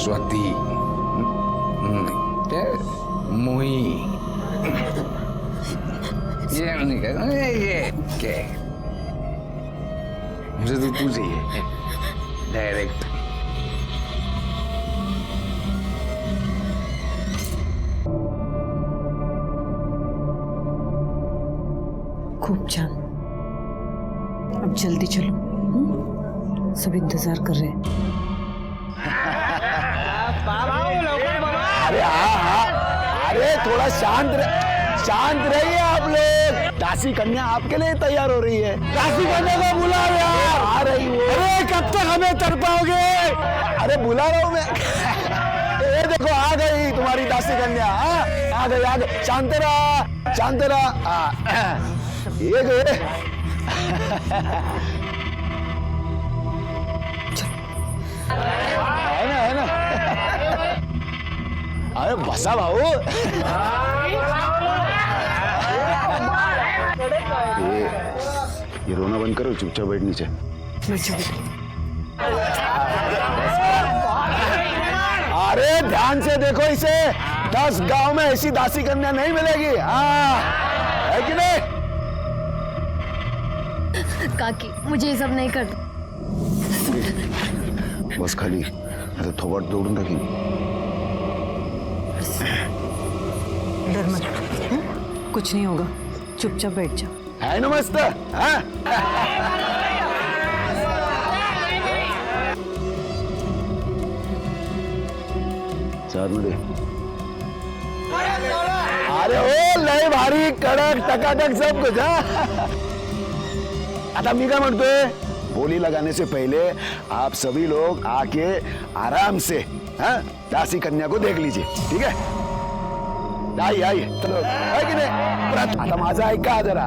सरस्वती मोही ये नहीं कहना ये क्या मुझे तो तू चाहिए डायरेक्ट। खूब छान। अब जल्दी चलो, सब इंतजार कर रहे हैं। अरे अरे थोड़ा शांत रहिए आप लोग। दासी कन्या आपके लिए तैयार हो रही है। दासी कन्या को बुला रहे यार। आ रही हो। अरे कब तक हमें तड़पाओगे? अरे बुला रहा हूँ मैं। ये देखो आ गई तुम्हारी दासी कन्या। आ गई। शांत रहा। ये गए। है ना अरे बसा भाऊ। ये रोना बंद करो, चुपचाप बैठ नीचे। अरे ध्यान से देखो इसे, 10 गांव में ऐसी दासी कन्या नहीं मिलेगी। हाँ है कि नहीं? काकी मुझे ये सब नहीं करना। बस खाली आता थोबाट दौडून टाकीन। डर मत, कुछ नहीं होगा, चुपचाप बैठ जाओ। है ना मस्त? हाँ? साथ में दे। अरे ओ लय भारी कडक टकाटक सब कुछ। आता मी काय म्हणतोय, बोली लगाने से पहले आप सभी लोग आके आराम से दासी कन्या को देख लीजिए, ठीक है? आइए चलो, है कि नहीं? आता माझा ऐका जरा।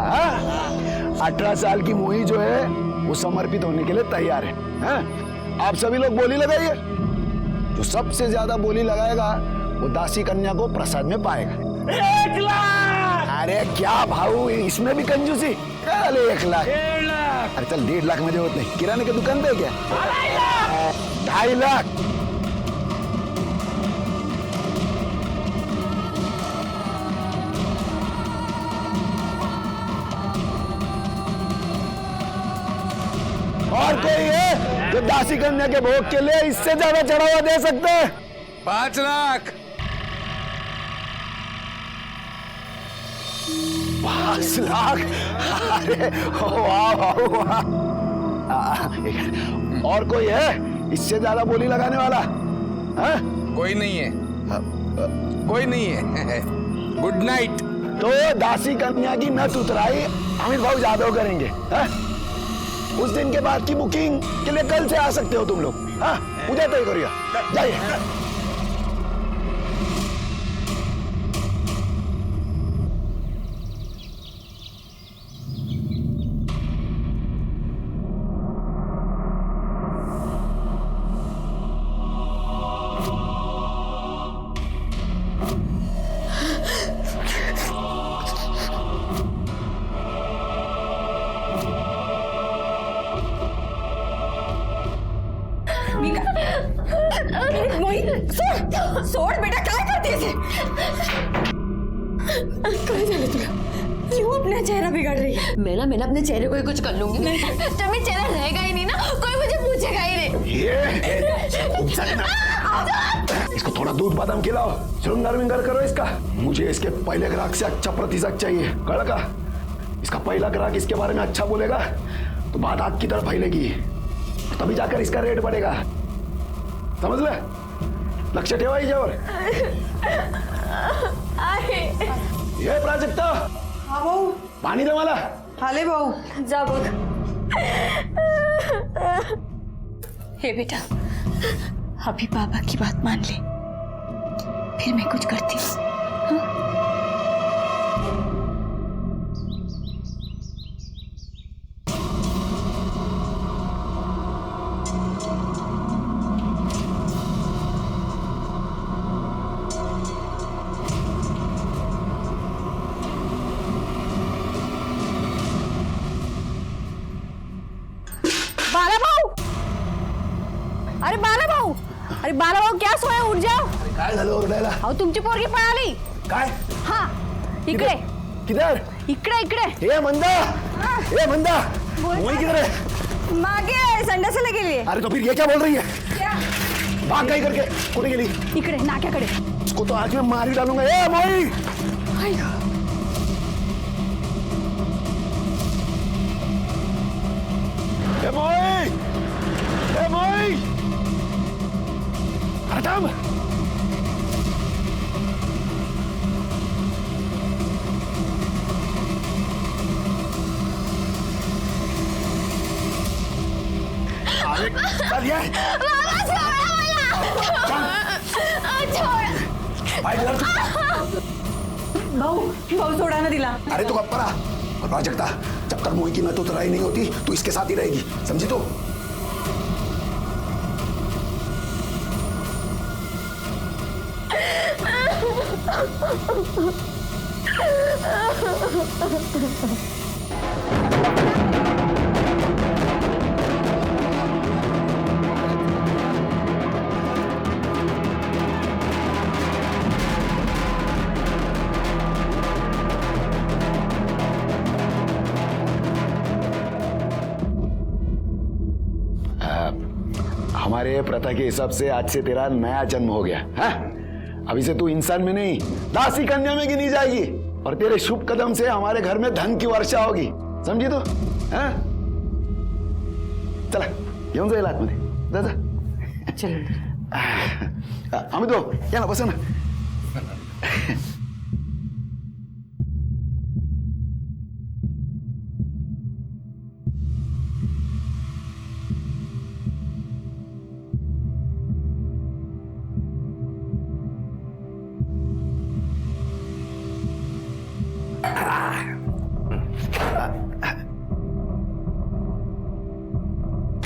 18 साल की मोही जो है वो समर्पित होने के लिए तैयार है। आप सभी लोग बोली लगाइए। जो सबसे ज्यादा बोली लगाएगा वो दासी कन्या को प्रसाद में पाएगा। 1 लाख। अरे क्या भाऊ, इसमें भी कंजूसी? अरे 1 लाख। 1.5 लाख। अरे चल 1.5 लाख मध्ये होत नाही, किराणे की दुकान पे क्या? 2.5 लाख। और कोई है जो दासी कन्या के भोग के लिए इससे ज्यादा चढ़ावा दे सकते हैं? 5 लाख। 5 लाख। अरे वाह। और कोई है इससे ज्यादा बोली लगाने वाला? कोई नहीं है, कोई नहीं है। Good night. तो दासी कन्या की नथ उतराई अमित भाऊ जादव करेंगे। उस दिन के बाद की बुकिंग के लिए कल से आ सकते हो तुम लोग। उद्या तय करूया, जाइए। सोड बेटा, काय करतेस? काय झालं तुला? क्यों अपना चेहरा बिगाड़ रही है? मैं ना अपने चेहरे को ही कुछ कर लूंगी। जब मेरा चेहरा रहेगा ही नहीं ना, कोई मुझे पूछेगा ही नहीं। इसको थोड़ा दूध बादाम खिलाओ, श्रृंगार विंगार करो इसका। मुझे इसके पहले ग्राहक से अच्छा प्रतिशत चाहिए, कल का? इसका पहला ग्राहक इसके बारे में अच्छा बोलेगा तो बात आग की तरफ फैलेगी, तभी जाकर इसका रेट बढ़ेगा। समझलं? लक्ष ठेवा हिच्यावर। ये प्राजक्ता, हाँ भाऊ, पाणी दे मला। आले भाऊ। जा बघ। हे बेटा, अभी पापा की बात मान ले, फिर मैं कुछ करती हूँ। अरे बाळाभाऊ क्या सोया उठ जाओ. काय झालं ओरडायला? अहो तुमची पोरगी पळाली. काय? हा इकडे किधर? इकडे इकडे. ए मंदा, ए मंदा, मोई किधर है? मागे संडासला गेली. अरे तो फिर ये क्या बोल रही है? भाग गई करके कुठे गेली? इकडे नाक्याकडे. उसको तो आज मैं मार ही डालूंगा. ए मोई, ए मोई, ए मोई, अरे थांब. अरे चल ये. भाऊ भाऊ सोडा ना तिला. अरे तू गप्पा रहा और प्राजक्ता, जब तक मोही की मैं तो तराई नहीं होती तू इसके साथ ही रहेगी, समझी तो? हमारे प्रथा के हिसाब से आज से तेरा नया जन्म हो गया है. अभी से तू इंसान में नहीं दासी कन्या में गिनी जाएगी और तेरे शुभ कदम से हमारे घर में धन की वर्षा होगी, समझी तो? हाँ? चला घेऊन जाईल आतमध्ये. जा जा. चल आम्ही तो या ना, बसा ना.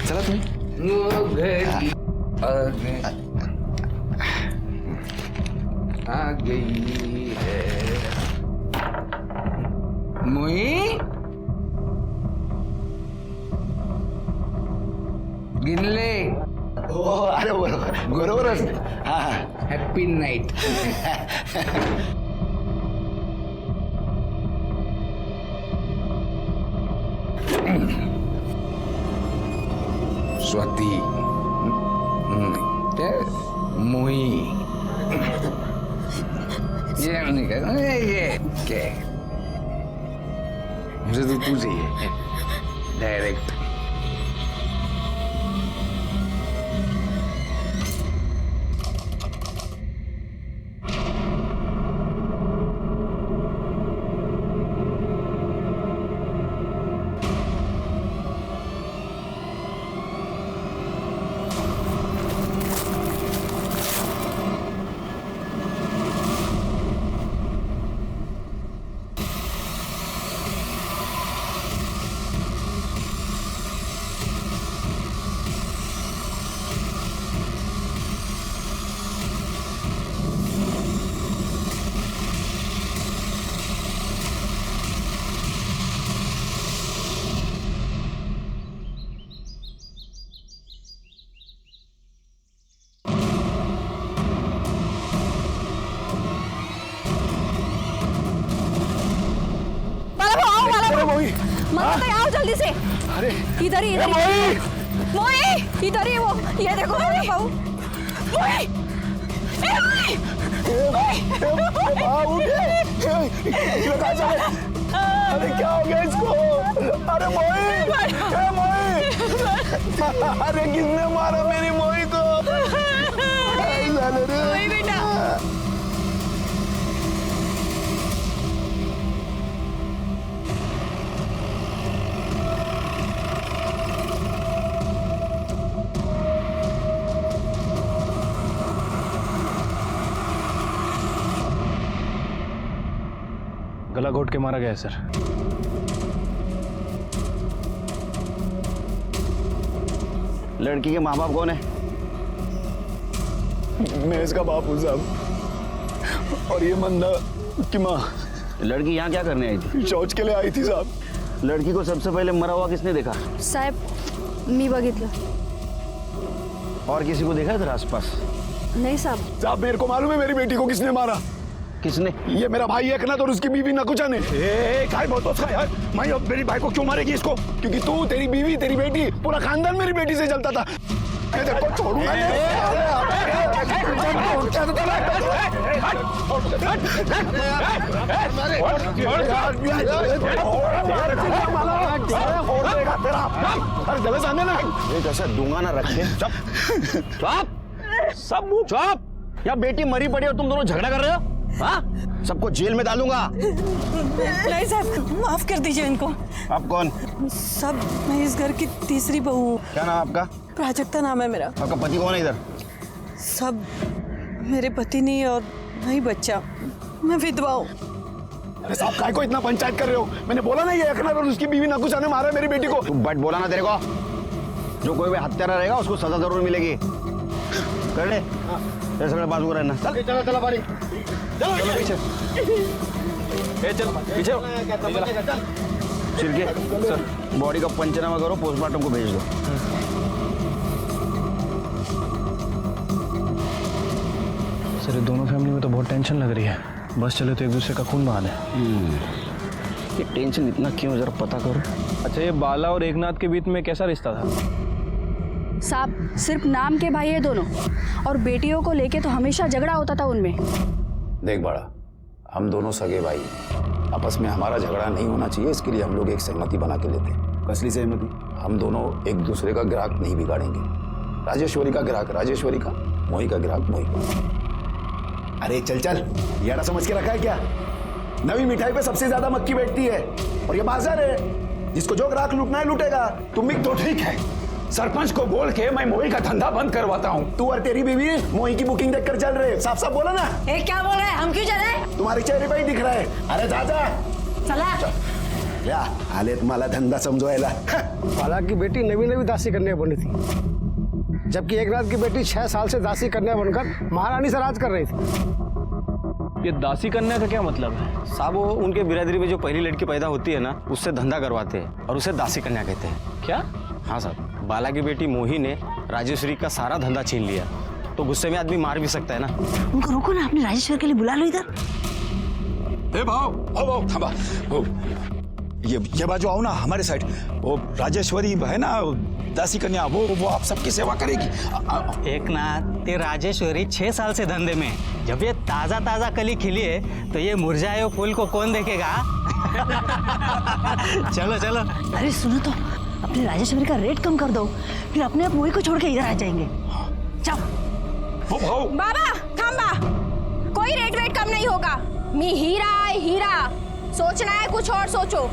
चला तुम्ही. वो घड़ी आ गई है. मोई गिनले. हो अरे बरोबर बरोबरच. हा हा. Happy night. स्वाती मोही ये नहीं कर. ये क्या मुझे तो तू चाहिए डायरेक्ट. मत आओ जल्दी से. अरे इधर ही इधर मोही. मोई इधर ही वो ये देखो बाबू. मोई अरे क्या हो गया इसको? अरे मोही, ए मोही, अरे किसने मारा मेरी मोही को? मोई बेटा. गला घोट के मारा गया है सर. लड़की के माँ बाप कौन है? मैं इसका बाप हूँ साहब, और ये मंदा की माँ. लड़की यहाँ क्या करने आई थी? शौच के लिए आई थी साहब. लड़की को सबसे पहले मरा हुआ किसने देखा? साहेब मी बघितलं. और किसी को देखा इधर आसपास? नहीं साहब। साहब मेरे को मालूम है मेरी बेटी को किसने मारा। किसने? ये मेरा भाई एकनाथ और उसकी बीवी नकुचा ने। काय बोलतो उसका यार, मैं अब मेरी भाई को क्यों मारेगी इसको? क्योंकि तू, तेरी बीवी, तेरी बेटी, पूरा खानदान मेरी बेटी से चलता था। मैं तेरे को छोड़ूंगा जैसे दूंगा ना रखे। सब चुप। या बेटी मरी पड़ी और तुम दोनों झगड़ा कर रहे हो? हाँ, सबको जेल में डालूंगा। नहीं साहब, माफ कर दीजिए इनको। आप कौन? सब मैं इस घर की तीसरी बहू हूँ। क्या नाम आपका? प्राजक्ता नाम है मेरा। आपका पति कौन है इधर? सब मेरे पति नहीं और नहीं बच्चा, मैं विधवा हूँ। अरे साहब काय को इतना पंचायत कर रहे हो? मैंने बोला ना ये एकनाथ और उसकी बीवी नकुचा ने मारा मेरी बेटी को। तुम बट बोला ना तेरे को। जो कोई भी हत्यारा रहेगा उसको सजा जरूर मिलेगी। कर ले ये सगळे बाजू रहना। चल चलो चलो बारी चलो पीछे। चल पीछे छिड़के सर बॉडी का पंचनामा करो, पोस्टमार्टम को भेज दो। सर ये दोनों फैमिली में तो बहुत टेंशन लग रही है। बस चले तो एक दूसरे का खून बहाने। ये टेंशन इतना क्यों, जरा पता करो। अच्छा ये बाला और एकनाथ के बीच में कैसा रिश्ता था? साहब सिर्फ नाम के भाई है दोनों, और बेटियों को लेके तो हमेशा झगड़ा होता था उनमें। देख बड़ा, हम दोनों सगे भाई, आपस में हमारा झगड़ा नहीं होना चाहिए, इसके लिए हम लोग एक सहमति बना के लेते हैं। कसली सहमति? हम दोनों एक दूसरे का ग्राहक नहीं बिगाड़ेंगे। राजेश्वरी का ग्राहक राजेश्वरी का, मोही का ग्राहक मोही का। अरे चल चल, यारा समझ के रखा है क्या? नवी मिठाई पे सबसे ज्यादा मक्खी बैठती है और ये बाजार है, जिसको जो ग्राहक लूटना है लूटेगा। तुम भी तो ठीक है, सरपंच को बोल के मैं मोही का धंधा बंद करवाता हूँ। तू और तेरी बीवी मोही की बुकिंग देखकर चल रहे। साफ साफ बोला ना। ए, क्या बोल रहे हैं? हम क्यों चले? तुम्हारे चेहरे पे ही दिख रहा है। अरे दादा चला। या आलेत मला धंदा समजवायला। बाला की बेटी नवी नवी दासी कन्या बनी थी, जबकि एकनाथ की बेटी 6 साल से दासी कन्या बनकर महारानी से राज कर रही थी। ये दासी कन्या का क्या मतलब है? साहब वो उनके बिरादरी में जो पहली लड़की पैदा होती है ना, उससे धंधा करवाते हैं और उसे दासी कन्या कहते हैं। क्या? हाँ साहब, बाला की बेटी मोही ने राजेश्वरी का सारा धंधा छीन लिया, तो गुस्से में आदमी मार भी सकता है ना। उनको रोको ना, अपने राजेश्वर के लिए बुला लो इधर। भाव थांबा। ये बाजू आओ ना, हमारे साइड। वो राजेश्वरी है ना दासी कन्या, वो आप सबकी सेवा करेगी। एकनाथ, ते राजेश्वरी 6 साल से धंधे में, जब ये ताजा ताजा कली खिली है तो ये मुरझाए हुए फूल को कौन देखेगा? चलो चलो। अरे सुनो तो, अपने राजेश्वरी का रेट कम कर दो, फिर अपने आप मोही को छोड़ के इधर आ जाएंगे। जाओ। बाबा थांबा, कोई रेट वेट कम नहीं होगा। मी हीरा है हीरा, सोचना है कुछ और सोचो।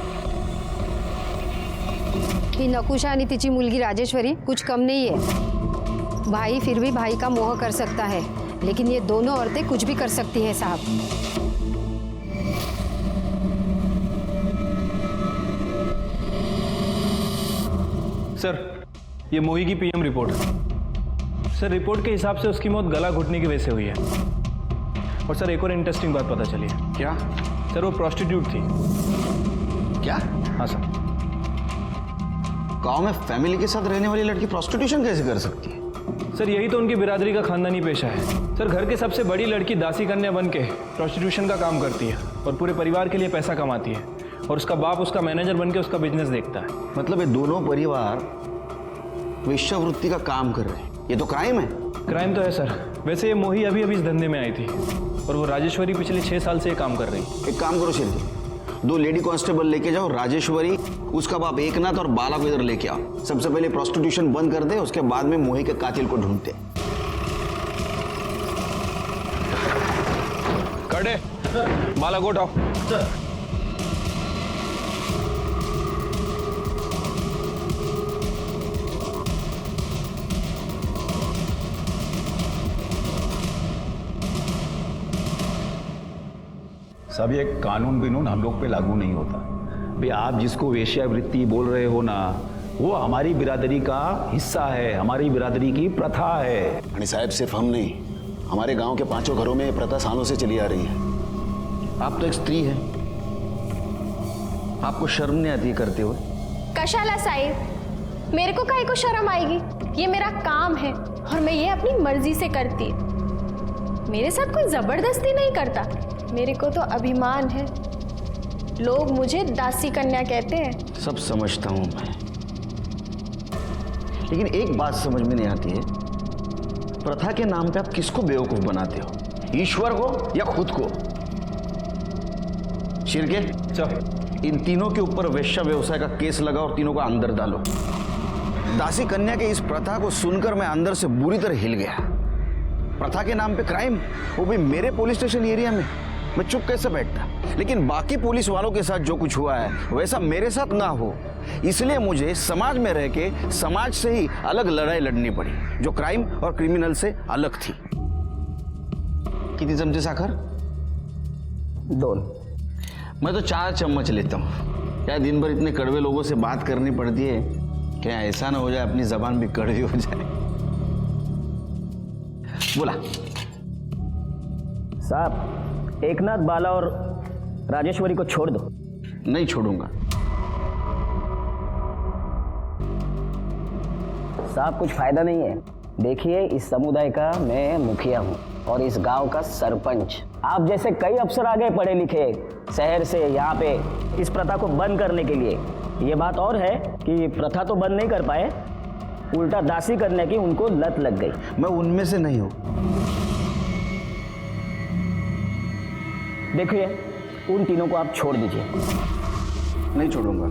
ही नकुशा आणि तिची मुलगी राजेश्वरी कुछ कम नहीं है। भाई फिर भी भाई का मोह कर सकता है, लेकिन ये दोनों औरतें कुछ भी कर सकती हैं साहब। सर ये मोही की पीएम रिपोर्ट। सर रिपोर्ट के हिसाब से उसकी मौत गला घुटने की वजह से हुई है। और सर एक और इंटरेस्टिंग बात पता चली है। क्या? सर वो प्रोस्टिट्यूट थी। क्या? हाँ सर। गांव में फैमिली के साथ रहने वाली लड़की प्रोस्टिट्यूशन कैसे कर सकती है? सर यही तो उनकी बिरादरी का खानदानी पेशा है। सर घर के सबसे बड़ी लड़की दासी कन्या बन के प्रोस्टिट्यूशन का काम करती है और पूरे परिवार के लिए पैसा कमाती है, और उसका बाप उसका मैनेजर बन के उसका बिजनेस देखता है। मतलब ये दोनों परिवार वेश्यावृत्ति का काम कर रहे हैं, ये तो क्राइम है। क्राइम तो है सर। वैसे ये मोही अभी अभी इस धंधे में आई थी और वो राजेश्वरी पिछले 6 साल से ये काम कर रही। एक काम करो शिरजी, 2 लेडी कांस्टेबल लेके जाओ, राजेश्वरी, उसका बाप एकनाथ और बाला को इधर लेके आओ। सबसे पहले प्रोस्टिट्यूशन बंद कर दे, उसके बाद में मोही के कातिल को ढूंढते। कड़े बाला को उठाओ। सब ये कानून बिनून हम लोग पे लागू नहीं होता। भाई आप जिसको वेश्यावृत्ति बोल रहे हो ना, वो हमारी बिरादरी का हिस्सा है, हमारी बिरादरी की प्रथा है। आणि साहब सिर्फ हम नहीं, हमारे गांव के 5 घरों में ये प्रथा सालों से चली आ रही है। आप तो एक स्त्री है, आपको शर्म नहीं आती करते हुए? कशाला साहिब, मेरे को काहे को शर्म आएगी? ये मेरा काम है और मैं ये अपनी मर्जी से करती। मेरे साथ कोई जबरदस्ती नहीं करता, मेरे को तो अभिमान है। लोग मुझे दासी कन्या कहते हैं। सब समझता हूं मैं, लेकिन एक बात समझ में नहीं आती है, प्रथा के नाम पे आप किसको बेवकूफ बनाते हो? ईश्वर को या खुद को? शिरके, चल इन तीनों के ऊपर वेश्या व्यवसाय का केस लगा और तीनों को अंदर डालो। दासी कन्या के इस प्रथा को सुनकर मैं अंदर से बुरी तरह हिल गया। प्रथा के नाम पे क्राइम, वो भी मेरे पुलिस स्टेशन एरिया में। मैं चुप कैसे बैठता? लेकिन बाकी पुलिस वालों के साथ जो कुछ हुआ है वैसा मेरे साथ ना हो, इसलिए मुझे समाज में रह के समाज से ही अलग लड़ाई लड़नी पड़ी, जो क्राइम और क्रिमिनल से अलग थी। कितनी चमचे साखर? 2। मैं तो 4 चम्मच लेता हूँ। क्या दिन भर इतने कड़वे लोगों से बात करनी पड़ती है? क्या ऐसा ना हो जाए अपनी जबान भी कड़वी हो जाए? बोला साहब, एकनाथ, बाला और राजेश्वरी को छोड़ दो। नहीं छोड़ूंगा साहब, कुछ फायदा नहीं है। देखिए, इस समुदाय का मैं मुखिया हूँ और इस गांव का सरपंच। आप जैसे कई अफसर आ गए पढ़े लिखे शहर से यहाँ पे इस प्रथा को बंद करने के लिए। ये बात और है कि प्रथा तो बंद नहीं कर पाए, उल्टा दासी करने की उनको लत लग गई। मैं उनमें से नहीं हूँ। देखिए, उन तीनों को आप छोड़ दीजिए। नहीं छोड़ूंगा।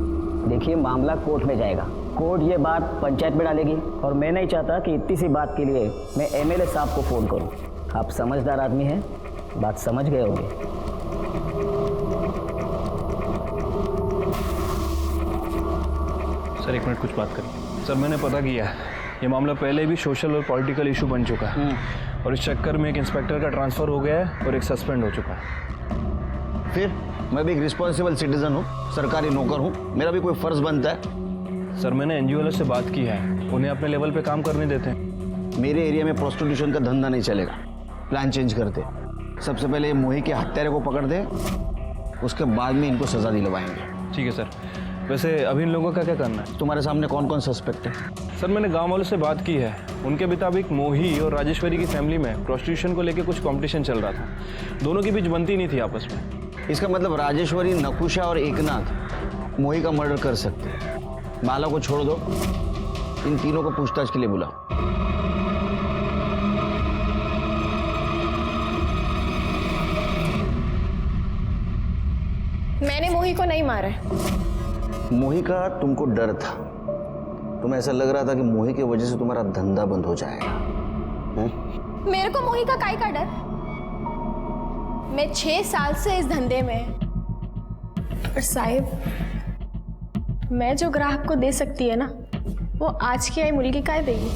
देखिए, मामला कोर्ट में जाएगा। कोर्ट ये बात पंचायत में डालेगी और मैं नहीं चाहता कि इतनी सी बात के लिए मैं एमएलए साहब को फोन करूं। आप समझदार आदमी हैं, बात समझ गए होंगे। सर 1 मिनट कुछ बात करें। सर मैंने पता किया, ये मामला पहले भी सोशल और पॉलिटिकल इशू बन चुका है और इस चक्कर में एक इंस्पेक्टर का ट्रांसफर हो गया है और एक सस्पेंड हो चुका है। फिर मैं भी एक रिस्पॉन्सिबल सिटीजन हूँ, सरकारी नौकर हूँ, मेरा भी कोई फर्ज बनता है। सर मैंने एनजीओ वालों से बात की है, उन्हें अपने लेवल पे काम करने देते हैं। मेरे एरिया में प्रोस्टिट्यूशन का धंधा नहीं चलेगा। प्लान चेंज करते। सबसे पहले मोही के हत्यारे को पकड़ दे, उसके बाद में इनको सजा दिलवाएंगे। ठीक है सर। वैसे अभी इन लोगों का क्या करना है? तुम्हारे सामने कौन कौन सस्पेक्ट है? सर मैंने गांव वालों से बात की है, उनके मुताबिक मोही और राजेश्वरी की फैमिली में प्रोस्टिट्यूशन को लेकर कुछ कंपटीशन चल रहा था। दोनों के बीच बनती नहीं थी आपस में। इसका मतलब राजेश्वरी, नकुशा और एकनाथ मोही का मर्डर कर सकते हैं। बाला को छोड़ दो, इन तीनों को पूछताछ के लिए बुलाओ। मैंने मोही को नहीं मारा है। मोही का तुमको डर था, तुम्हें ऐसा लग रहा था कि मोही की वजह से तुम्हारा धंधा बंद हो जाएगा। मेरे को मोही का काहे का डर? मैं 6 साल से इस धंधे में। पर साहिब, मैं जो ग्राहक को दे सकती है ना, वो आज की आई मुर्गी काहे देगी?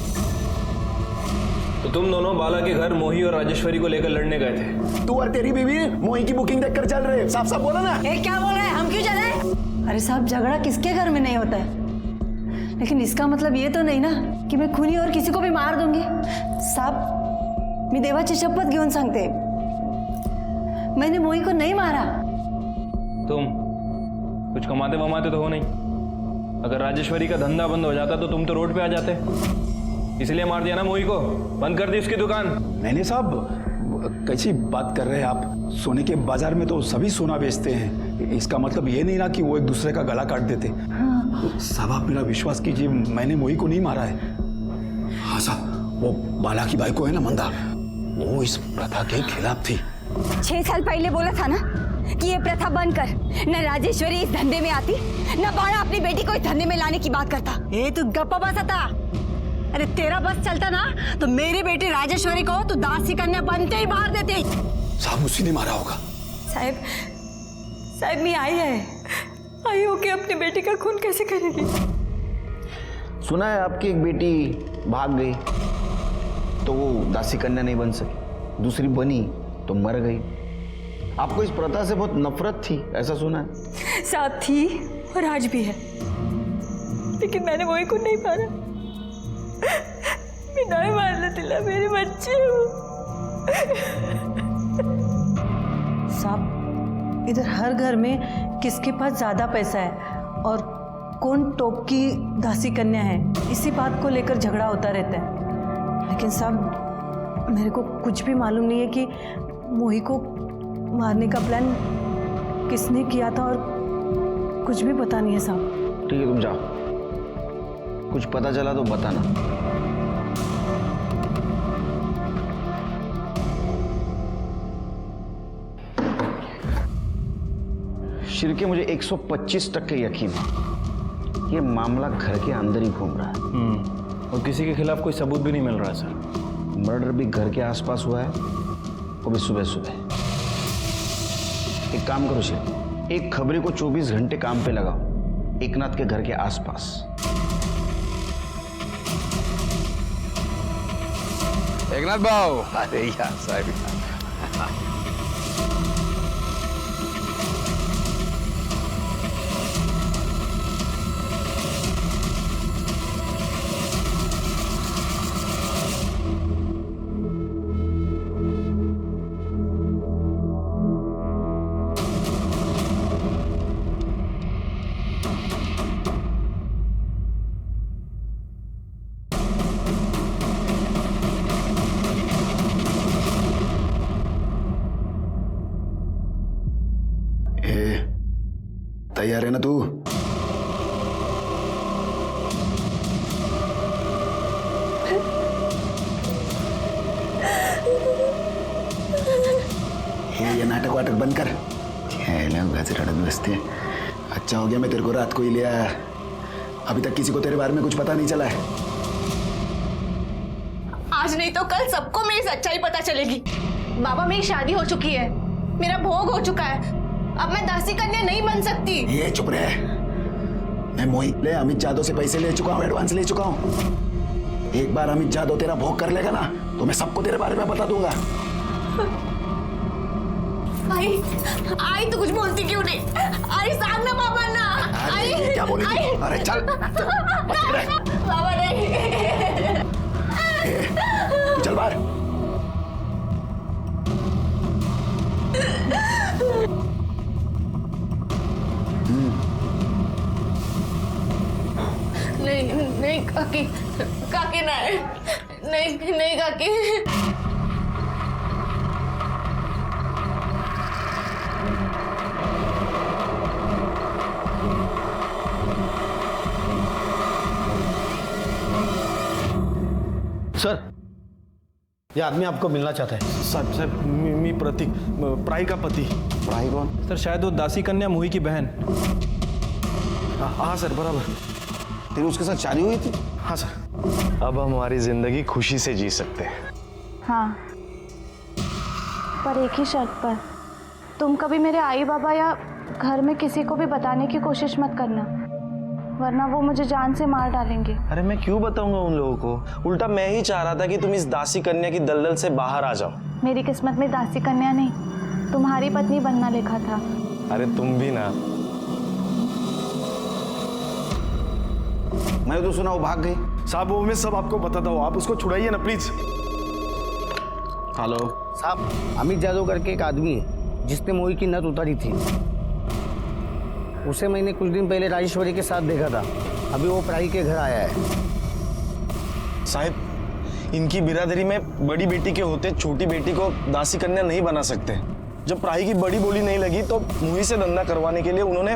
तो तुम दोनों बाला के घर मोही और राजेश्वरी को लेकर लड़ने गए थे। तू और तेरी बीवी मोही की बुकिंग देखकर चल रहे, साफ साफ बोला ना। क्या बोल रहे हैं? हम क्यों चले? अरे साहब, झगड़ा किसके घर में नहीं होता है, लेकिन इसका मतलब ये तो नहीं ना कि मैं खूनी और किसी को भी मार दूंगी। साहब, मी देवाची शपथ घेऊन सांगते, मैंने मोही को नहीं मारा। तुम कुछ कमाते वमाते तो हो नहीं। अगर राजेश्वरी का धंधा बंद हो जाता तो तुम तो रोड पे आ जाते, इसलिए मार दिया ना मोही को, बंद कर दी उसकी दुकान। मैंने साहब, कैसी बात कर रहे हैं आप? सोने के बाजार में तो सभी सोना बेचते हैं, इसका मतलब ये नहीं ना कि वो एक दूसरे का गला काट देते। साहब आप मेरा विश्वास कीजिए, मैंने मोही को नहीं मारा है। हाँ साहब, वो बाला की बाइको है ना मंदा, वो इस प्रथा के खिलाफ थी। 6 साल पहले बोला था ना कि ये प्रथा बंद कर। न राजेश्वरी इस धंधे में आती, न बाला अपनी बेटी को इस धंधे में लाने की बात करता। ए तू गप्पा बसा था। अरे तेरा बस चलता ना तो मेरी बेटी राजेश्वरी को तू दासी कन्या बनते ही मार देते। साहब उसी ने मारा होगा। साहब मैं आई हो के अपनी बेटी का खून कैसे करेगी? सुना है आपकी एक बेटी भाग गई तो वो दासी कन्या नहीं बन सकी, दूसरी बनी तो मर गई। आपको इस प्रथा से बहुत नफरत थी, ऐसा सुना है? साथ थी और आज भी है, लेकिन मैंने वही को नहीं मारा। मैं नहीं मारने दिला, मेरे बच्चे साहब, इधर हर घर में किसके पास ज्यादा पैसा है और कौन टॉप की दासी कन्या है, इसी बात को लेकर झगड़ा होता रहता है। लेकिन साहब मेरे को कुछ भी मालूम नहीं है कि मोही को मारने का प्लान किसने किया था और कुछ भी पता नहीं है साहब। ठीक है, तुम जाओ, कुछ पता चला तो बताना। शिर्के, मुझे 125% यकीन है ये मामला घर के अंदर ही घूम रहा है। और किसी के खिलाफ कोई सबूत भी नहीं मिल रहा है सर। मर्डर भी घर के आसपास हुआ है, वो भी सुबह सुबह। एक काम करो शिर्के, एक खबरी को 24 घंटे काम पे लगाओ एकनाथ के घर के आसपास। एकनाथ भाऊ, अरे यार साहब, तैयार है ना तू? ये नाटक वाटक बंद कर। रड़क बसते। अच्छा हो गया मैं तेरे को रात को ही ले आया, अभी तक किसी को तेरे बारे में कुछ पता नहीं चला है। आज नहीं तो कल सबको मेरी सच्चाई पता चलेगी। बाबा, मेरी शादी हो चुकी है, मेरा भोग हो चुका है, अब मैं दासी कन्या नहीं बन सकती। ये चुप रहे। मैं मोहित ले अमित जादव से पैसे ले चुका हूँ, एडवांस ले चुका हूँ। एक बार अमित जादव तेरा भोग कर लेगा ना तो मैं सबको तेरे बारे में बता दूंगा। आई तो कुछ बोलती क्यों नहीं? आई सामने बाबा ना। आई क्या बोली? अरे चल, बाबा नहीं। चल बाहर। नहीं काकी, काकी नहीं काकी। सर, ये आदमी आपको मिलना चाहता है। साहब मी प्रतीक, प्राई का पति। प्राई कौन? सर शायद वो दासी कन्या मोही की बहन। हाँ सर, बराबर। तेरी उसके साथ शादी हुई थी? हाँ सर। अब हम हमारी जिंदगी खुशी से जी सकते हैं। हाँ, पर एक ही शर्त पर, तुम कभी मेरे आई बाबा या घर में किसी को भी बताने की कोशिश मत करना, वरना वो मुझे जान से मार डालेंगे। अरे मैं क्यों बताऊंगा उन लोगों को? उल्टा मैं ही चाह रहा था कि तुम इस दासी कन्या की दलदल से बाहर आ जाओ। मेरी किस्मत में दासी कन्या नहीं, तुम्हारी पत्नी बनना लिखा था। अरे तुम भी ना। मैंने तो सुना वो भाग गई। साहब वो मैं सब आपको बताता हूँ, आप उसको छुड़ाइए ना प्लीज। हेलो साहब, अमित जादव करके एक आदमी है जिसने मोही की नथ उतारी थी। उसे मैंने कुछ दिन पहले राजेश्वरी के साथ देखा था, अभी वो प्राई के घर आया है। साहब इनकी बिरादरी में बड़ी बेटी के होते छोटी बेटी को दासी कन्या नहीं बना सकते। जब प्राई की बड़ी बोली नहीं लगी तो मोही से धंधा करवाने के लिए उन्होंने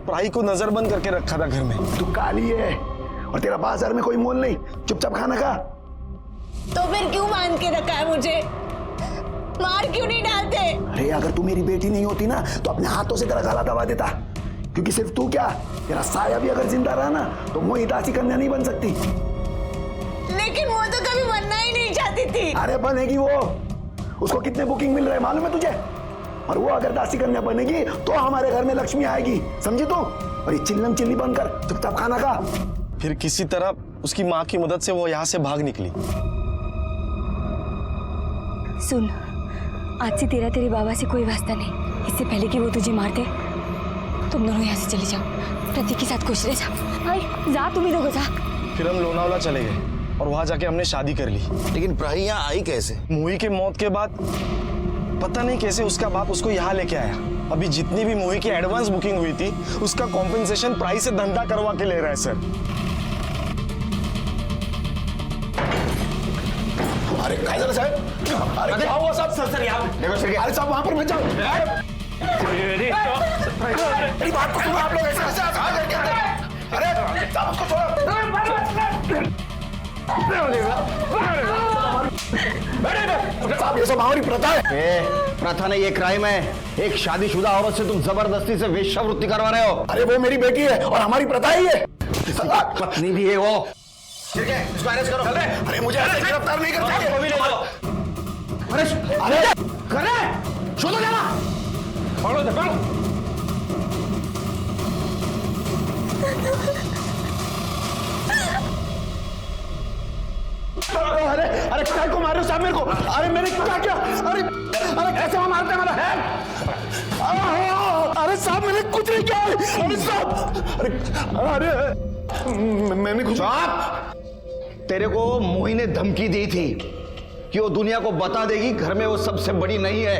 प्राई को नजरबंद करके रखा था घर में। तू काली है और तेरा बाजार में कोई मोल नहीं, चुपचाप खाना खा। तो फिर क्यों बांध के रखा है मुझे? मार क्यों नहीं डालते? अरे अगर तू मेरी बेटी नहीं होती ना तो अपने हाथों से तेरा गला दबा देता, क्योंकि सिर्फ तू क्या, तेरा साया भी अगर जिंदा रहा ना तो मोही दासी कन्या नहीं बन सकती। लेकिन वो तो कभी बनना ही नहीं चाहती थी। अरे बनेगी वो, उसको कितने बुकिंग मिल रहे हैं मालूम है तुझे? और वो अगर दासी कन्या बनेगी तो हमारे घर में लक्ष्मी आएगी, समझी तू? और ये चिल्लम चिल्ली बंद कर, चुपचाप खाना खा। फिर किसी तरह उसकी माँ की मदद से वो यहाँ से भाग निकली। सुन, आज से तेरा तेरे बाबा से कोई वास्ता नहीं। इससे पहले कि वो तुझे मार दे, तुम दोनों यहाँ से चले जाओ, प्रतीक के साथ खुश रह जाओ। भाई जा, तुम ही दोगे जा। फिर हम लोनावला चले गए और वहां जाके हमने शादी कर ली। लेकिन प्राही यहाँ आई कैसे? मोही के मौत के बाद पता नहीं कैसे उसका बाप उसको यहाँ लेके आया। अभी जितनी भी मोही की एडवांस बुकिंग हुई थी उसका कॉम्पेंसेशन प्राइस से धंधा करवा के ले रहा है सर। अरे काय झालं साहेब? अरे क्या हुआ साहब? सर यहाँ देखो सर, अरे साहब वहां पर मत जाओ। मेरी बात तो सुनो आप लोग, ऐसे कैसे आ गए क्या? अरे साहब उसको छोड़ो। साहब ये सब हमारी प्रथा है। प्रथा नहीं, ये क्राइम है। एक शादीशुदा औरत से तुम जबरदस्ती से वेश्यावृत्ति करवा रहे हो। अरे वो मेरी बेटी है और हमारी प्रथा ही है। पत्नी भी है वो। ठीक है, इसको अरेस्ट करो। अरे मुझे ऐसे गिरफ्तार नहीं करना है। वो भी ले लो। अरे कर रहे शो तो जाना। पकड़ो दे, पकड़ो। अरे अरे काय को मारे हो साहब मेरे को? अरे मैंने क्या किया? अरे अरे कैसे वहां मारते हैं मेरा? अरे साहब मैंने कुछ नहीं किया। अरे साहब अरे अरे मैंने कुछ। तेरे को मोही ने धमकी दी थी कि वो दुनिया को बता देगी घर में वो सबसे बड़ी नहीं है।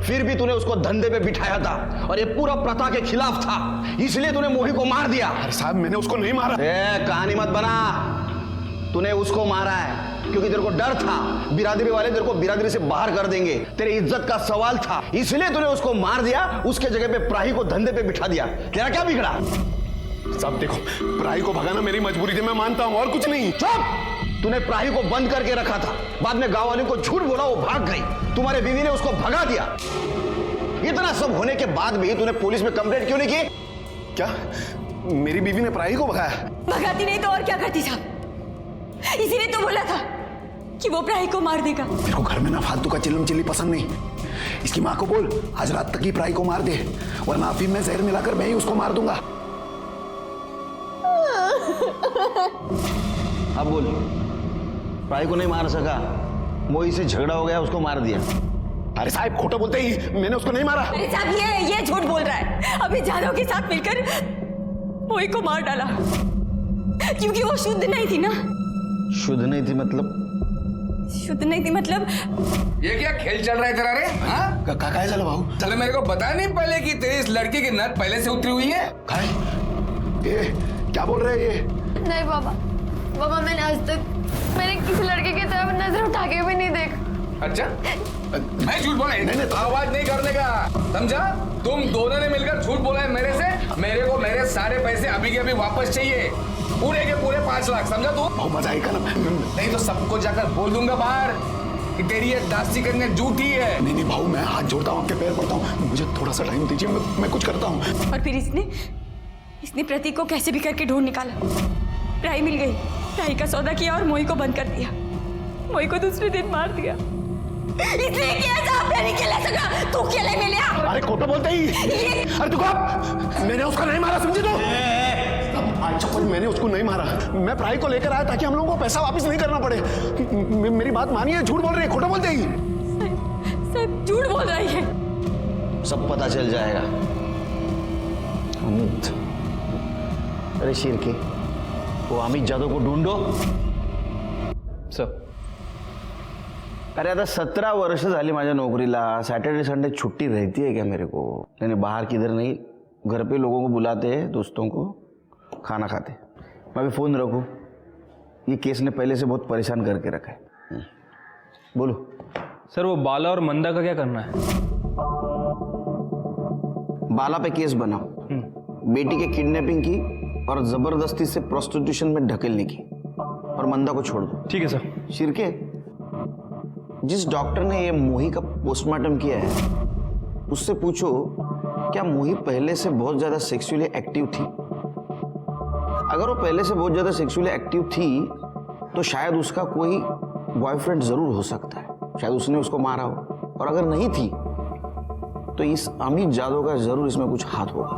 फिर भी तूने उसको धंधे पे बिठाया था और ये पूरा प्रथा के खिलाफ था, इसलिए तूने मोही को मार दिया। अरे साहब मैंने उसको नहीं मारा। कहानी मत बना। तूने उसको मारा है क्योंकि तेरे को डर था बिरादरी वाले तेरे को बिरादरी से बाहर कर देंगे। तेरी इज्जत का सवाल था, इसलिए तूने उसको मार दिया। उसके जगह पे प्राही को धंधे पे बिठा दिया। तेरा क्या बिगड़ा? साहब देखो, प्राही को भगाना मेरी मजबूरी थी, मैं मानता हूं, और कुछ नहीं। चुप! तूने प्राही को बंद करके रखा था, बाद में गांव वालों को झूठ बोला, वो भाग गई। तुम्हारे बीवी ने उसको भगा दिया। इतना सब होने के बाद भी तूने पुलिस में कंप्लेंट क्यों नहीं की? क्या मेरी बीवी ने प्राही को भगाया? भगाती नहीं तो और क्या करती साहब? इसीलिए तो बोला था कि वो प्राही को मार देगा। मेरे को घर में ना फालतू का चिल्लम चिल्ली पसंद नहीं। इसकी माँ को बोल आज रात तक ही प्राही को मार दे, वरना अफीम में जहर मिलाकर मैं ही उसको मार दूंगा। अब बोल, प्राही को नहीं मार सका, मोही से झगड़ा हो गया, उसको मार दिया। अरे साहब खोटा बोलते ही, मैंने उसको नहीं मारा। अरे साहब ये झूठ बोल रहा है। अभी जादव के साथ मिलकर मोही को मार डाला क्योंकि वो शुद्ध नहीं थी ना। शुद्ध नहीं थी मतलब? शुद्ध नहीं थी मतलब ये क्या खेल चल रहा है तेरा रे? हाँ? काय झालं भाऊ? चलो मेरे को बताया नहीं पहले कि तेरी इस लड़की की नस पहले से उतरी हुई है? काय? ये क्या बोल रहे हैं ये? नहीं बाबा मैंने आज तक किसी लड़के की तरफ नजर उठा के भी नहीं देखा। अच्छा, मैं झूठ बोला? नहीं, आवाज नहीं करने का, समझा? तुम दोनों ने मिलकर झूठ बोला है मेरे से। मेरे को मेरे सारे पैसे अभी के अभी वापस चाहिए, पूरे के पूरे 5 लाख, समझा तू? मजा आएगा ना? नहीं तो सबको जाकर बोल दूंगा बाहर कि तेरी ये दासी कन्या झूठी है। नहीं भाऊ, मैं हाथ जोड़ता हूँ, आपके पैर पड़ता हूँ, मुझे थोड़ा सा टाइम दीजिए, मैं कुछ करता हूँ। और फिर इसने प्रतीक को कैसे भी करके ढूंढ निकाला। प्राही मिल गई, प्राही का सौदा किया और मोही को बंद कर दिया। मोही को दूसरे दिन मार दिया। इसलिए किया साहब, नहीं खेला सका, तू खेले में लिया। अरे खोटा बोलते ही। अरे तू कब? मैंने उसको नहीं मारा, समझे तो? चप्पल, मैंने उसको नहीं मारा, मैं प्राही को लेकर आया ताकि हम लोगों को पैसा वापस नहीं करना पड़े। मेरी बात मानिए, झूठ बोल रही है, खोटा बोलते ही। साहब झूठ बोल रही है। सब पता चल जाएगा। अमित, अरे शेर के वो अमित जादव को ढूंढो। सर अरे आता 17 वर्ष झाली माझ्या नोकरीला, सैटरडे संडे छुट्टी रहती है क्या मेरे को? नहीं, बाहर किधर नहीं, घर पे लोगों को बुलाते हैं, दोस्तों को, खाना खाते। मैं भी फोन रखूं? ये केस ने पहले से बहुत परेशान करके रखा है। बोलो सर, वो बाला और मंदा का क्या करना है? बाला पे केस बनाओ, बेटी के किडनैपिंग की और जबरदस्ती से प्रोस्टिट्यूशन में ढकेलने की, और मंदा को छोड़ दो। ठीक है सर। शिरके, जिस डॉक्टर ने ये मोही का पोस्टमार्टम किया है उससे पूछो क्या मोही पहले से बहुत ज्यादा सेक्सुअली एक्टिव थी? अगर वो पहले से बहुत ज्यादा सेक्सुअली एक्टिव थी तो शायद उसका कोई बॉयफ्रेंड जरूर हो सकता है, शायद उसने उसको मारा हो। और अगर नहीं थी तो इस अमित जादव का जरूर इसमें कुछ हाथ होगा।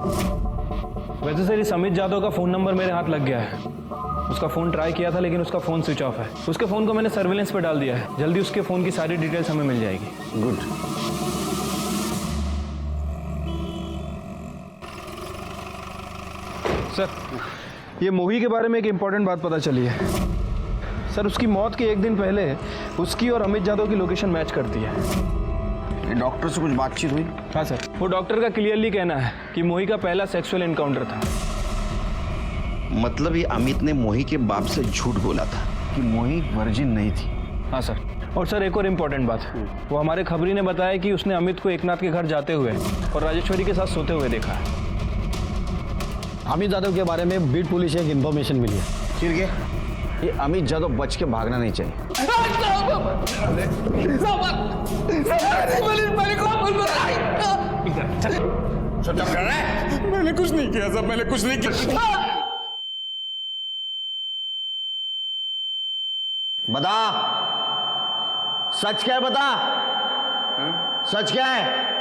वैसे सर, इस अमित जादव का फोन नंबर मेरे हाथ लग गया है। उसका फोन ट्राई किया था लेकिन उसका फोन स्विच ऑफ है। उसके फोन को मैंने सर्विलेंस पे डाल दिया है, जल्दी उसके फोन की सारी डिटेल्स हमें मिल जाएगी। गुड। सर, ये मोही के बारे में एक इंपॉर्टेंट बात पता चली है। सर, उसकी मौत के एक दिन पहले उसकी और अमित जादव की लोकेशन मैच करती है। डॉक्टर से कुछ बातचीत हुई? हाँ सर, वो डॉक्टर का क्लियरली कहना है कि मोही का पहला सेक्सुअल एनकाउंटर था। मतलब ये अमित ने मोही के बाप से झूठ बोला था कि मोही वर्जिन नहीं थी? हाँ सर, और सर एक और इम्पोर्टेंट बात, वो हमारे खबरी ने बताया कि उसने अमित को एकनाथ के घर जाते हुए और राजेश्वरी के साथ सोते हुए देखा है। अमित यादव के बारे में बीट पुलिस से एक इन्फॉर्मेशन मिली है। फिर क्या? ये अमित यादव बच के भागना नहीं चाहिए। मैंने कुछ नहीं किया साहब, मैंने कुछ नहीं किया। बता, सच क्या है? बता, सच क्या है?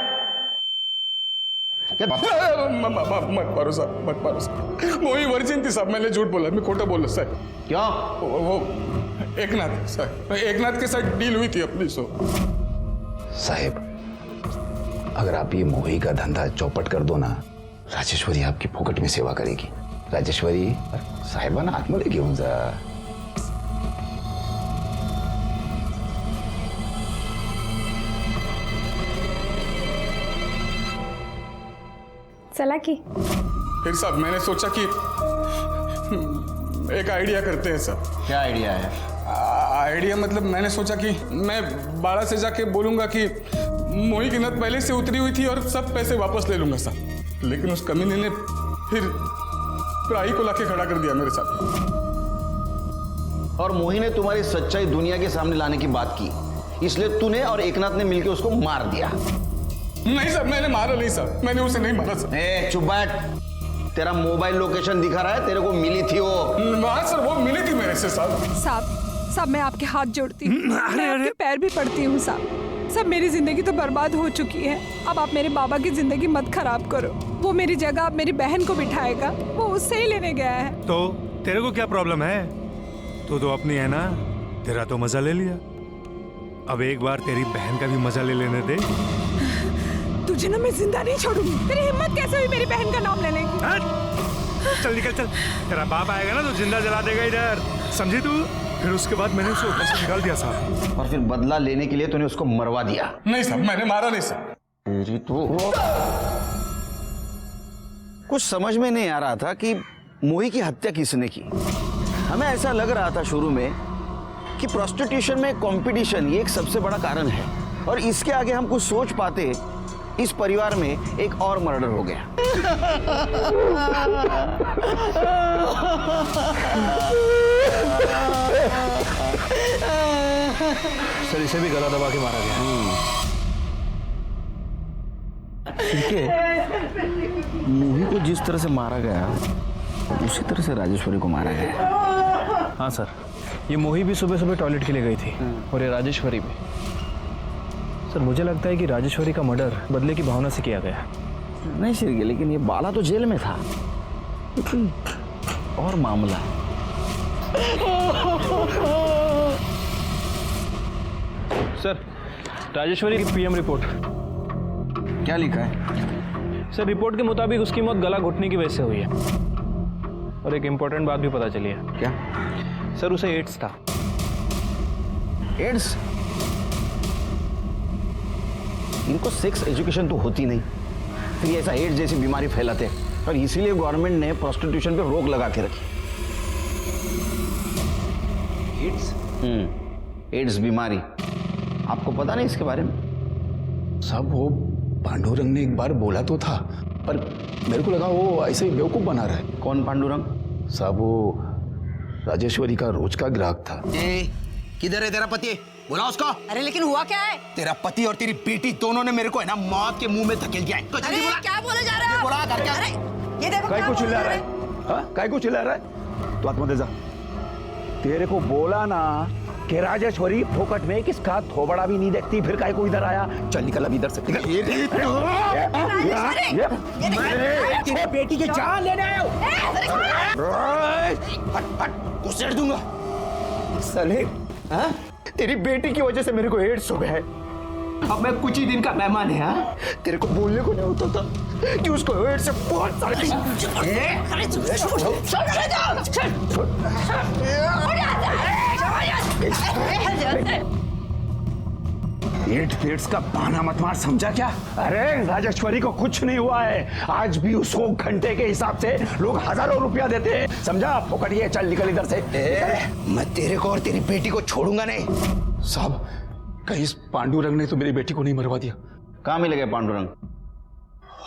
मत मारो साहब, मत मारो साहब। वही वर्जिन थी साहब, मैंने झूठ बोला, मैं खोटा बोला सर। क्यों? वो एकनाथ सर, एकनाथ के साथ डील हुई थी अपनी। साहेब, अगर आप ये मोही का धंधा चौपट कर दो ना, राजेश्वरी आपकी फोकट में सेवा करेगी। राजेश्वरी साहेबांना आतमध्ये घेऊन जा। चला की फिर साहब मैंने सोचा कि एक आइडिया करते हैं साहब। क्या आइडिया है? आइडिया मतलब मैंने सोचा कि मैं बाड़ा से जाके बोलूंगा कि मोही की नद पहले से उतरी हुई थी और सब पैसे वापस ले लूंगा साहब। लेकिन उस कमीने ने फिर प्राई को लाके खड़ा कर दिया मेरे साथ। और मोही ने तुम्हारी सच्चाई दुनिया के सामने लाने की बात की, इसलिए तूने और एकनाथ ने मिलकर उसको मार दिया। नहीं सर, मैंने मारा नहीं सर, मैंने उसे नहीं मारा सर। चुप बैठ, तेरा मोबाइल लोकेशन दिखा रहा है, तेरे को मिली थी वो। हाँ सर, वो मिली थी मेरे से साहब। साहब मैं आपके हाथ जोड़ती हूँ, मैं आपके पैर भी पड़ती हूँ साहब। मेरी जिंदगी तो बर्बाद हो चुकी है, अब आप मेरे बाबा की जिंदगी मत खराब करो। वो मेरी जगह अब मेरी बहन को बिठाएगा, वो उससे ही लेने गया है। तो तेरे को क्या प्रॉब्लम है? तू तो अपनी है ना, तेरा तो मजा ले लिया, अब एक बार तेरी बहन का भी मजा ले लेने दे। तुझे ना मैं जिंदा नहीं छोड़ूंगी। तेरी हिम्मत कैसे हुई मेरी बहन का नाम लेने की? चल निकल चल, तेरा बाप आएगा ना तो जिंदा जला देगा इधर, समझी तू? फिर उसके बाद मैंने उसे ऊपर से निकाल दिया साहब। और फिर बदला लेने के लिए तूने उसको मरवा दिया। नहीं साहब, मैंने मारा नहीं साहब। तेरी तो कुछ समझ में नहीं आ रहा था कि मोही की हत्या किसने की। हमें ऐसा लग रहा था शुरू में कि प्रोस्टिट्यूशन में कंपटीशन ये एक सबसे बड़ा कारण है, और इसके आगे हम कुछ सोच पाते, इस परिवार में एक और मर्डर हो गया। सर इसे भी गला दबा के मारा गया। मोही को जिस तरह से मारा गया उसी तरह से राजेश्वरी को मारा गया। हाँ सर, ये मोही भी सुबह सुबह टॉयलेट के लिए गई थी और ये राजेश्वरी भी। सर मुझे लगता है कि राजेश्वरी का मर्डर बदले की भावना से किया गया। नहीं सिर्गे, लेकिन ये बाला तो जेल में था, और मामला सर राजेश्वरी की पीएम रिपोर्ट। क्या लिखा है? सर रिपोर्ट के मुताबिक उसकी मौत गला घुटने की वजह से हुई है, और एक इंपॉर्टेंट बात भी पता चली है। क्या? सर उसे एड्स था। एड्स? इनको सेक्स एजुकेशन तो होती नहीं, फिर ऐसा एड्स जैसी बीमारी फैलाते, और इसीलिए गवर्नमेंट ने प्रोस्टिट्यूशन पे रोक लगा के रखी। एड्स? एड्स बीमारी, आपको पता नहीं इसके बारे में? साहब वो पांडुरंग ने एक बार बोला तो था, पर मेरे को लगा वो ऐसे ही बेवकूफ बना रहा है। कौन पांडुरंग? साहब वो राजेश्वरी का रोज का ग्राहक था। किधर है तेरा पति? बुला उसको। अरे लेकिन हुआ क्या है? तेरा पति और तेरी बेटी दोनों ने मेरे को है ना मौत के मुंह में धकेल दिया है। अरे क्या बोले जा रहे हैं? बोला घर क्या? अरे ये देखो काय क्या को बोल चिल्ला रहा रहे है? हाँ, काय को चिल्ला रहा है? तो आत्महत्या जा। तेरे को बोला ना कि राजेश्वरी फोकट में किसका थोबड़ा भी नहीं देखती, फिर काय को इधर आया? चल निकल अब इधर से, निकल। तेरी बेटी की जान लेने आया हूं। घुसेड़ दूंगा साले, हाँ? तेरी बेटी की वजह से मेरे को एड्स हो गया है। अब मैं कुछ ही दिन का मेहमान है। हाँ? तेरे को बोलने को नहीं होता था कि उसको एड्स से बहुत सारे एड्स का बहाना मत मार, समझा क्या? अरे राजेश्वरी को कुछ नहीं हुआ है, आज भी उसको घंटे के हिसाब से लोग हजारों रुपया देते हैं, समझा? फोकट ये, चल निकल इधर से। मैं तेरे को और तेरी बेटी को छोड़ूंगा नहीं। साहब कहीं इस पांडुरंग ने तो मेरी बेटी को नहीं मरवा दिया? कहाँ मिलेगा पांडुरंग?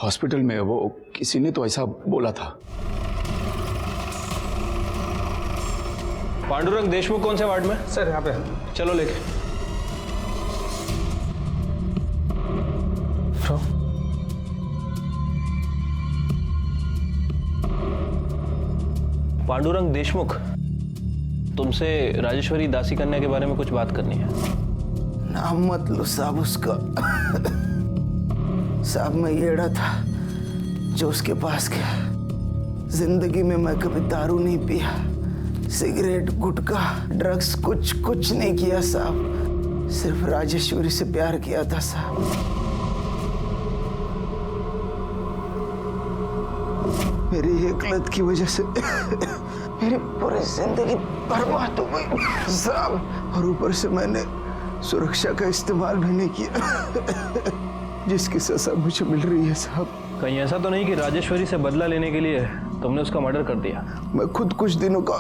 हॉस्पिटल में, वो किसी ने तो ऐसा बोला था। पांडुरंग देशमुख कौन से वार्ड में? सर यहाँ पे। चलो लेके। पांडुरंग देशमुख, तुमसे राजेश्वरी दासी कन्या के बारे में कुछ बात करनी है। नाम मत लो साहब उसका। साहब मैं येड़ा था जो उसके पास गया। जिंदगी में मैं कभी दारू नहीं पिया, सिगरेट, गुटखा, ड्रग्स कुछ नहीं किया साहब। सिर्फ राजेश्वरी से प्यार किया था साहब। मेरी एक लत की वजह से मेरी पूरी जिंदगी बर्बाद हो गई साहब। और ऊपर से मैंने सुरक्षा का इस्तेमाल भी नहीं किया, जिसकी सजा मुझे मिल रही है साहब। कहीं ऐसा तो नहीं कि राजेश्वरी से बदला लेने के लिए तुमने उसका मर्डर कर दिया? मैं खुद कुछ दिनों का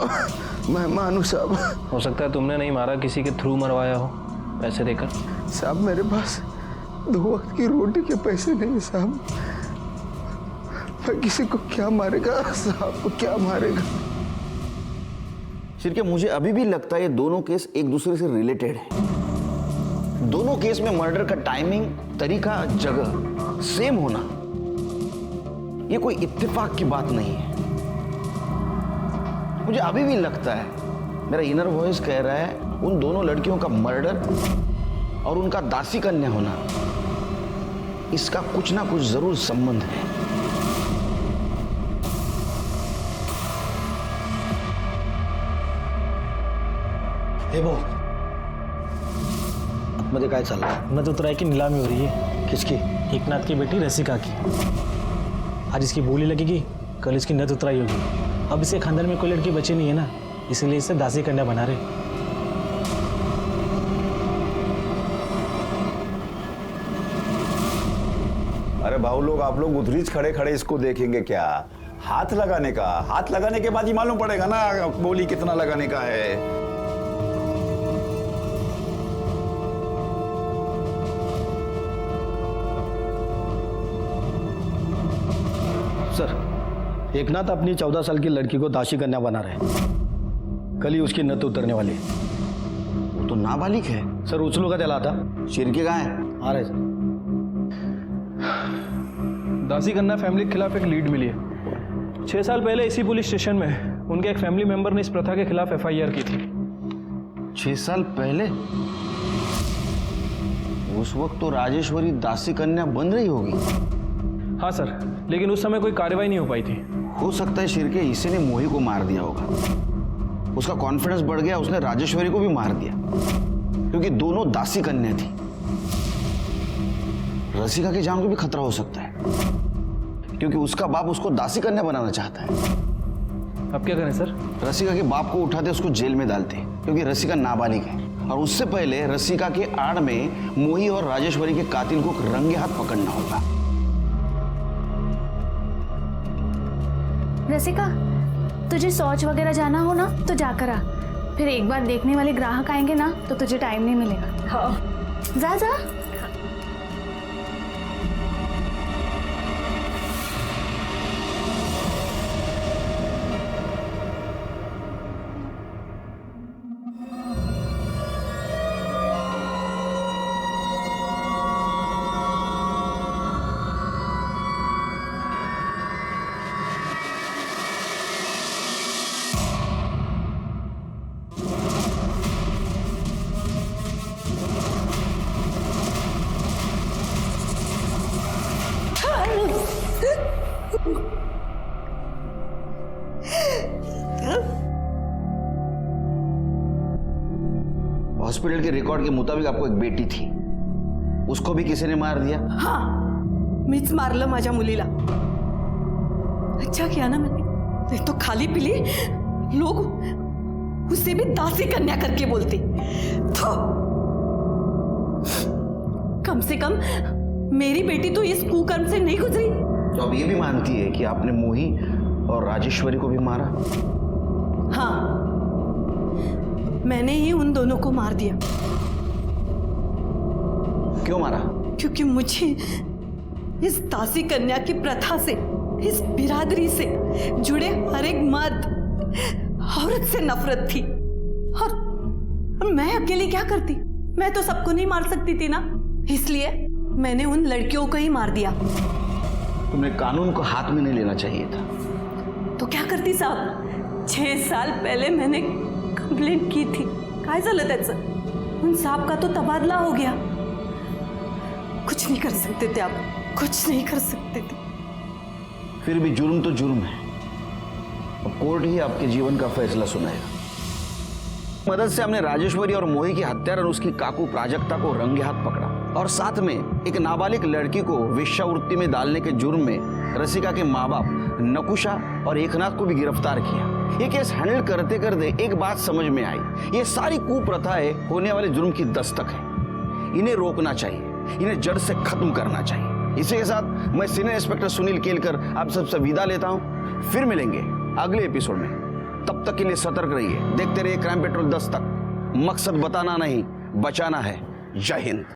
मेहमान हूँ साहब। हो सकता है तुमने नहीं मारा, किसी के थ्रू मरवाया हो पैसे देकर। साहब मेरे पास 2 वक्त की रोटी के पैसे नहीं है साहब। मैं किसी को क्या मारेगा साहब, क्या मारेगा? शिरके, मुझे अभी भी लगता है ये दोनों केस एक दूसरे से रिलेटेड है। दोनों केस में मर्डर का टाइमिंग, तरीका, जगह सेम होना ये कोई इत्तेफाक की बात नहीं है। मुझे अभी भी लगता है, मेरा इनर वॉइस कह रहा है, उन दोनों लड़कियों का मर्डर और उनका दासी कन्या होना, इसका कुछ ना कुछ जरूर संबंध है। हे वो मध्ये काय चाललंय? नदुतराय की नीलामी हो रही है। किसकी? एकनाथ की बेटी रसिका की। आज इसकी बोली लगेगी, कल इसकी नद उतराई होगी। अब इसे खानदान में कोई लड़की बची नहीं है ना, इसलिए इसे दासी कन्या बना रहे। अरे भाऊ लोग, आप लोग उधर खड़े खड़े इसको देखेंगे क्या? हाथ लगाने का, हाथ लगाने के बाद ही मालूम पड़ेगा ना बोली कितना लगाने का है। सर, एकनाथ अपनी 14 साल की लड़की को दासी कन्या बना रहे हैं। कल ही उसकी नत उतरने वाली है। वो तो नाबालिग है सर। उछलू का चला था। शिरके कहाँ है? आ रहे सर। दासी कन्या फैमिली के खिलाफ एक लीड मिली है। 6 साल पहले इसी पुलिस स्टेशन में उनके एक फैमिली मेंबर ने इस प्रथा के खिलाफ FIR की थी। 6 साल पहले? उस वक्त तो राजेश्वरी दासी कन्या बन रही होगी। हाँ सर, लेकिन उस समय कोई कार्रवाई नहीं हो पाई थी। हो सकता है शिरके इसी ने मोही को मार दिया होगा। उसका कॉन्फिडेंस बढ़ गया, उसने राजेश्वरी को भी मार दिया, क्योंकि दोनों दासी कन्या थी। रसिका की जान को भी खतरा हो सकता है, क्योंकि उसका बाप उसको दासी कन्या बनाना चाहता है। अब क्या करें सर? रसिका के बाप को उठाते उसको जेल में डालते, क्योंकि रसिका नाबालिग है। और उससे पहले रसिका के आड़ में मोही और राजेश्वरी के कातिल को रंगे हाथ पकड़ना होगा। रसिका, तुझे शौच वगैरह जाना हो ना तो जाकर आ। फिर एक बार देखने वाले ग्राहक आएंगे ना तो तुझे टाइम नहीं मिलेगा। हाँ। जा जा। हॉस्पिटल के रिकॉर्ड के मुताबिक आपको एक बेटी थी, उसको भी किसी ने मार दिया? हाँ, मीच मारलं माझ्या मुलीला। अच्छा किया ना मैंने, नहीं तो खाली पीली लोग उसे भी दासी कन्या करके बोलते। तो कम से कम मेरी बेटी तो इस कुकर्म से नहीं गुजरी। तो अब ये भी मानती है कि आपने मोही और राजेश्वरी को भी मारा? हाँ, मैंने ही उन दोनों को मार दिया। क्यों मारा? क्योंकि मुझे इस दासी कन्या की प्रथा से, इस बिरादरी से जुड़े हर एक मर्द औरत से नफरत थी। और मैं अकेली क्या करती? मैं तो सबको नहीं मार सकती थी ना, इसलिए मैंने उन लड़कियों को ही मार दिया। तुमने कानून को हाथ में नहीं लेना चाहिए था। तो क्या करती साहब? 6 साल पहले मैंने कंप्लेंट की थी, काय झालं त्याचं? उन साहब का तो तबादला हो गया। कुछ नहीं कर सकते थे आप, कुछ नहीं कर सकते थे। फिर भी जुर्म तो जुर्म है। अब कोर्ट ही आपके जीवन का फैसला सुनाएगा। मदद से हमने राजेश्वरी और मोही की हत्यारा और उसकी काकू प्राजक्ता को रंगे हाथ पकड़ा और साथ में एक नाबालिग लड़की को वेश्यावृत्ति में डालने के जुर्म में रसिका के माँ बाप नकुशा और एकनाथ को भी गिरफ्तार किया। ये केस हैंडल करते करते एक बात समझ में आई, ये सारी कुप्रथाएं होने वाले जुर्म की दस्तक है। इन्हें रोकना चाहिए, इन्हें जड़ से खत्म करना चाहिए। इसी के साथ मैं सीनियर इंस्पेक्टर सुनील केलकर आप सबसे विदा लेता हूं। फिर मिलेंगे अगले एपिसोड में। तब तक के लिए सतर्क रहिए, देखते रहिए क्राइम पेट्रोल दस्तक। मकसद बताना नहीं, बचाना है। जय हिंद।